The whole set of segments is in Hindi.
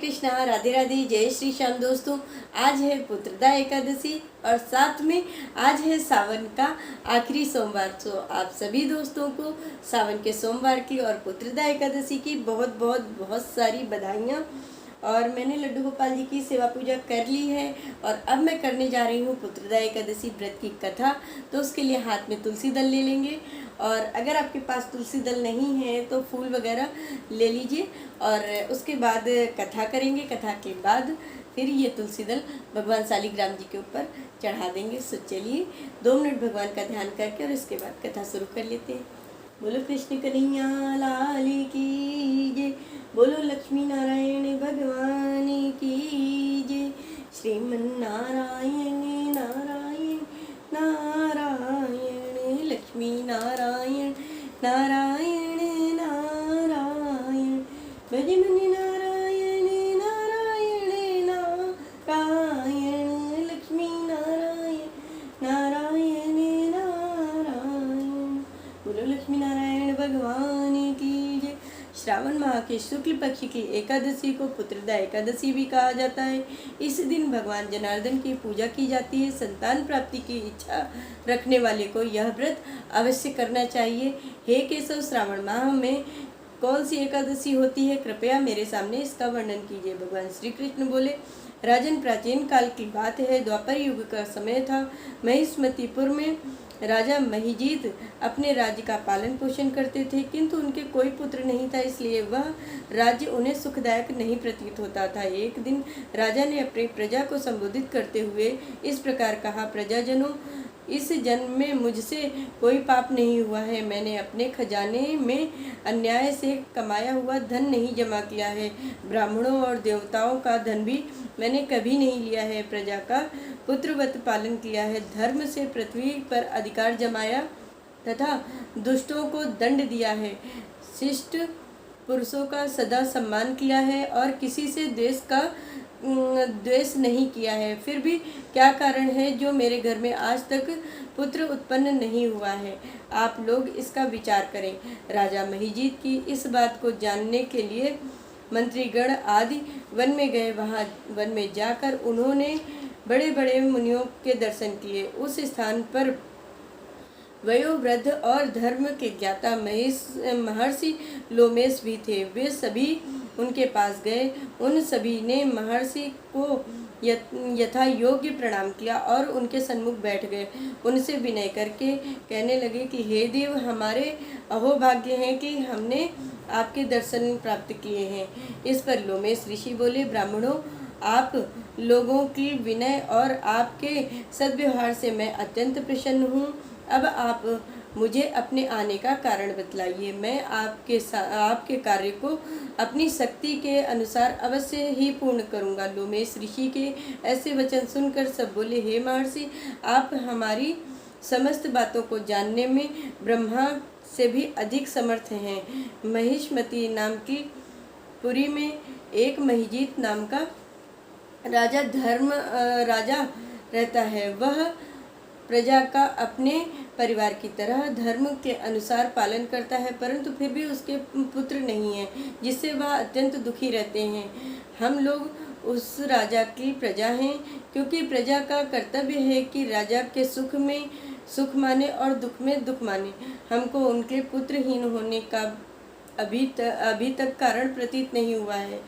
कृष्णा, राधे राधे, जय श्री श्याम। दोस्तों, आज है पुत्रदा एकादशी और साथ में आज है सावन का आखिरी सोमवार। तो आप सभी दोस्तों को सावन के सोमवार की और पुत्रदा एकादशी की बहुत बहुत बहुत सारी बधाइयाँ। और मैंने लड्डू गोपाल जी की सेवा पूजा कर ली है और अब मैं करने जा रही हूँ पुत्रदा एकादशी व्रत की कथा। तो उसके लिए हाथ में तुलसी दल ले लेंगे और अगर आपके पास तुलसी दल नहीं है तो फूल वगैरह ले लीजिए और उसके बाद कथा करेंगे। कथा के बाद फिर ये तुलसी दल भगवान शालिग्राम जी के ऊपर चढ़ा देंगे। सो चलिए 2 मिनट भगवान का ध्यान करके और इसके बाद कथा शुरू कर लेते हैं। बोलो कृष्ण कन्हैया लाल की जय, बोलो लक्ष्मी नारायण भगवान की जय। श्रीमन नारायण नारायण नारायण, लक्ष्मी नारायण नारायण नारायण, भज मन नारायण नारायण नारायण, लक्ष्मी नारायण नारायण नारायण, बोलो लक्ष्मी नारायण भगवान की जय। श्रावण माह के शुक्ल पक्ष की एकादशी को पुत्रदा एकादशी भी कहा जाता है। इस दिन भगवान जनार्दन की पूजा की जाती है। संतान प्राप्ति की इच्छा रखने वाले को यह व्रत अवश्य करना चाहिए। हे केशव, श्रावण माह में कौन सी एकादशी होती है, कृपया मेरे सामने इसका वर्णन कीजिए। भगवान श्री कृष्ण बोले, राजन, प्राचीन काल की बात है। द्वापर युग का समय था। महिष्मतिपुर में राजा महिजीत अपने राज्य का पालन पोषण करते थे, किंतु उनके कोई पुत्र नहीं था, इसलिए वह राज्य उन्हें सुखदायक नहीं प्रतीत होता था। एक दिन राजा ने अपनी प्रजा को संबोधित करते हुए इस प्रकार कहा, प्रजाजनों, इस जन्म में मुझसे कोई पाप नहीं हुआ है। मैंने अपने खजाने में अन्याय से कमाया हुआ धन नहीं जमा किया है। ब्राह्मणों और देवताओं का धन भी मैंने कभी नहीं लिया है। प्रजा का पुत्रवत पालन किया है। धर्म से पृथ्वी पर अधिकार जमाया तथा दुष्टों को दंड दिया है। शिष्ट पुरुषों का सदा सम्मान किया है और किसी से द्वेष नहीं किया है। फिर भी क्या कारण है जो मेरे घर में आज तक पुत्र उत्पन्न नहीं हुआ है? आप लोग इसका विचार करें। राजा महिजीत की इस बात को जानने के लिए मंत्रीगण आदि वन में गए। वहाँ वन में जाकर उन्होंने बड़े बड़े मुनियों के दर्शन किए। उस स्थान पर वयोवृद्ध और धर्म के ज्ञाता महर्षि लोमेश भी थे। वे सभी उनके पास गए। उन सभी ने महर्षि को यथा योग्य प्रणाम किया और उनके सन्मुख बैठ गए। उनसे विनय करके कहने लगे कि हे देव, हमारे अहोभाग्य हैं कि हमने आपके दर्शन प्राप्त किए हैं। इस पर लोमेश ऋषि बोले, ब्राह्मणों, आप लोगों की विनय और आपके सद्व्यवहार से मैं अत्यंत प्रसन्न हूँ। अब आप मुझे अपने आने का कारण बतलाइए। मैं आपके कार्य को अपनी शक्ति के अनुसार अवश्य ही पूर्ण करूँगा। लोमेश ऋषि के ऐसे वचन सुनकर सब बोले, हे महर्षि, आप हमारी समस्त बातों को जानने में ब्रह्मा से भी अधिक समर्थ हैं। महिष्मती नाम की पुरी में एक महिजीत नाम का राजा रहता है। वह प्रजा का अपने परिवार की तरह धर्म के अनुसार पालन करता है, परंतु फिर भी उसके पुत्र नहीं है, जिससे वह अत्यंत दुखी रहते हैं। हम लोग उस राजा की प्रजा हैं, क्योंकि प्रजा का कर्तव्य है कि राजा के सुख में सुख माने और दुख में दुख माने। हमको उनके पुत्रहीन होने का अभी तक कारण प्रतीत नहीं हुआ है।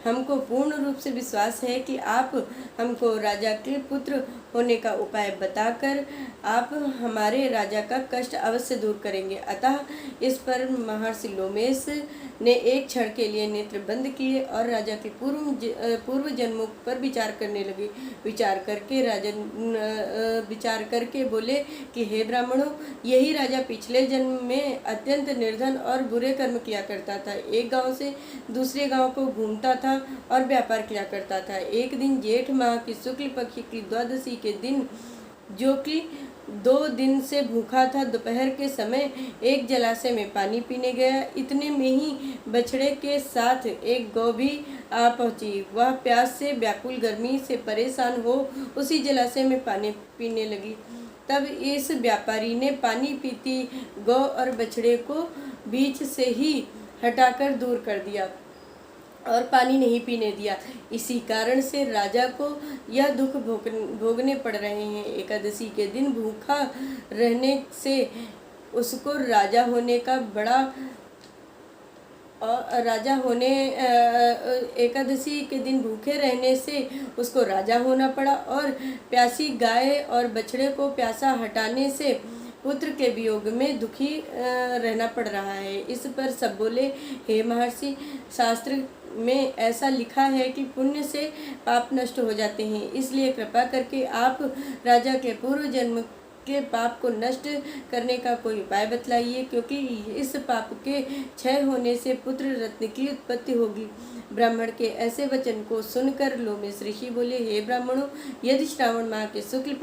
हमको पूर्ण रूप से विश्वास है कि आप हमको राजा के पुत्र होने का उपाय बताकर आप हमारे राजा का कष्ट अवश्य दूर करेंगे। अतः इस पर महर्षि लोमेश ने एक क्षण के लिए नेत्र बंद किए और राजा के पूर्व जन्मों पर विचार करने लगे। विचार करके बोले कि हे ब्राह्मणों, यही राजा पिछले जन्म में अत्यंत निर्धन और बुरे कर्म किया करता था। एक गांव से दूसरे गांव को घूमता था और व्यापार किया करता था। एक दिन जेठ माह की शुक्ल पक्ष की द्वादशी के दिन, जो कि 2 दिन से भूखा था, दोपहर के समय एक जलाशय में पानी पीने गया। इतने में ही बछड़े के साथ एक गौ भी आ पहुंची। वह प्यास से व्याकुल, गर्मी से परेशान हो उसी जलाशय में पानी पीने लगी। तब इस व्यापारी ने पानी पीती गौ और बछड़े को बीच से ही हटाकर दूर कर दिया। और पानी नहीं पीने दिया। इसी कारण से राजा को यह दुख भोगने पड़ रहे हैं। एकादशी के दिन भूखा रहने से उसको राजा होने का बड़ा और राजा होने एकादशी के दिन भूखे रहने से उसको राजा होना पड़ा, और प्यासी गाय और बछड़े को प्यासा हटाने से पुत्र के वियोग में दुखी रहना पड़ रहा है। इस पर सब बोले, हे महर्षि, शास्त्र में ऐसा लिखा है कि पुण्य से पाप नष्ट हो जाते हैं, इसलिए कृपा करके आप राजा के पूर्व जन्म के पाप को नष्ट करने का कोई उपाय बतलाइए, क्योंकि इस पाप के क्षय होने से पुत्र रत्न की उत्पत्ति होगी। ब्राह्मण के ऐसे वचन को सुनकर लोमेश ऋषि बोले, हे ब्राह्मणों, यदि श्रावण माह के शुक्ल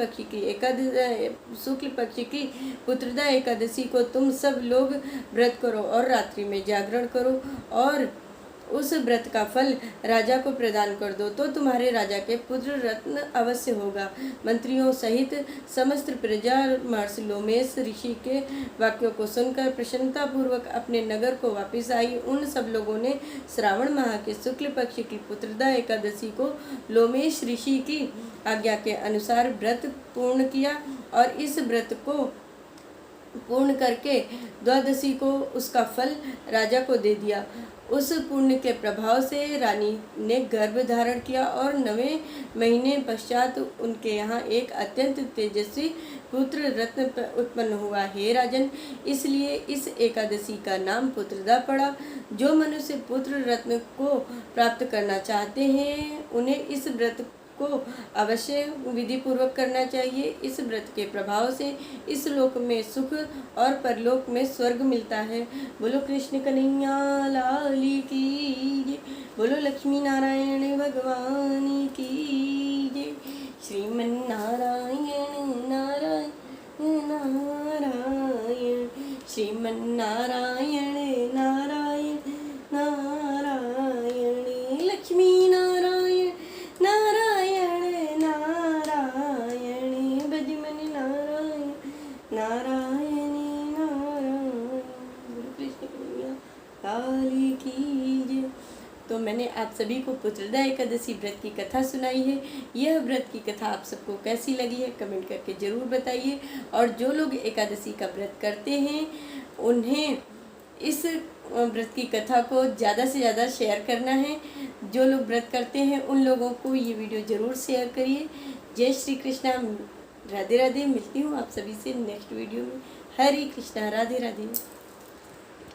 पक्ष की पुत्रदा एकादशी को तुम सब लोग व्रत करो और रात्रि में जागरण करो और उस व्रत का फल राजा को प्रदान कर दो, तो तुम्हारे राजा के पुत्र रत्न अवश्य होगा। मंत्रियों सहित समस्त प्रजा महर्षि लोमेश ऋषि के वाक्यों को सुनकर प्रसन्नता पूर्वक अपने नगर को वापस आई। उन सब लोगों ने श्रावण माह के शुक्ल पक्ष की पुत्रदा एकादशी को लोमेश ऋषि की आज्ञा के अनुसार व्रत पूर्ण किया, और इस व्रत को पूर्ण करके द्वादशी को उसका फल राजा को दे दिया। उस पुण्य के प्रभाव से रानी ने गर्भ धारण किया और 9वें महीने पश्चात उनके यहाँ एक अत्यंत तेजस्वी पुत्र रत्न उत्पन्न हुआ। हे राजन, इसलिए इस एकादशी का नाम पुत्रदा पड़ा। जो मनुष्य पुत्र रत्न को प्राप्त करना चाहते हैं उन्हें इस व्रत को अवश्य विधि पूर्वक करना चाहिए। इस व्रत के प्रभाव से इस लोक में सुख और परलोक में स्वर्ग मिलता है। बोलो कृष्ण कन्हैया लाल की जय। बोलो लक्ष्मी नारायण भगवान की जय। श्रीमन नारायण नारायण नारायण, श्रीमन नारायण नारायण नारायण, लक्ष्मी नारायण नारायण नारायण, भजमन नारायण नारायण नारायण। कृष्ण कन्हैया लाल की जय। तो मैंने आप सभी को पुत्रदा एकादशी व्रत की कथा सुनाई है। यह व्रत की कथा आप सबको कैसी लगी है कमेंट करके ज़रूर बताइए। और जो लोग एकादशी का व्रत करते हैं उन्हें इस व्रत की कथा को ज़्यादा से ज़्यादा शेयर करना है। जो लोग व्रत करते हैं उन लोगों को ये वीडियो ज़रूर शेयर करिए। जय श्री कृष्णा, राधे राधे। मिलती हूँ आप सभी से नेक्स्ट वीडियो में। हरे कृष्णा, राधे राधे।